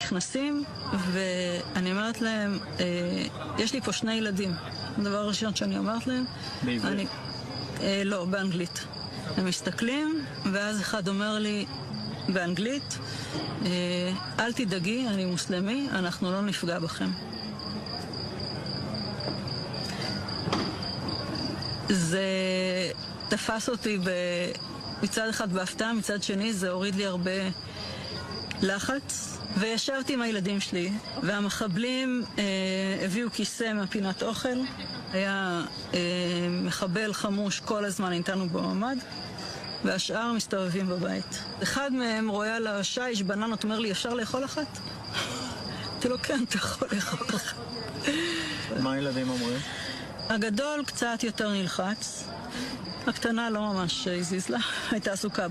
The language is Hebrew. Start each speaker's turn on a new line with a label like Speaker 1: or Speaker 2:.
Speaker 1: נכנסים, ואני אומרת להם, יש לי פה 2 ילדים. הדבר הראשון שאני אומרת להם,
Speaker 2: בעברית?
Speaker 1: לא, באנגלית. הם מסתכלים, ואז אחד אומר לי באנגלית, אל תדאגי, אני מוסלמי, אנחנו לא נפגע בכם. זה תפס אותי מצד אחד בהפתעה, מצד שני זה הוריד לי הרבה לחץ, וישבתי עם הילדים שלי, והמחבלים הביאו כיסא מהפינת אוכל, היה מחבל חמוש כל הזמן איתנו בממ"ד, והשאר מסתובבים בבית. אחד מהם רואה על השיש בננות, אומר לי, אפשר לאכול אחת? אמרתי לו, כן, אתה יכול לאכול אחת.
Speaker 2: מה הילדים אומרים?
Speaker 1: הגדול קצת יותר נלחץ, הקטנה לא ממש הזיז לה, הייתה עסוקה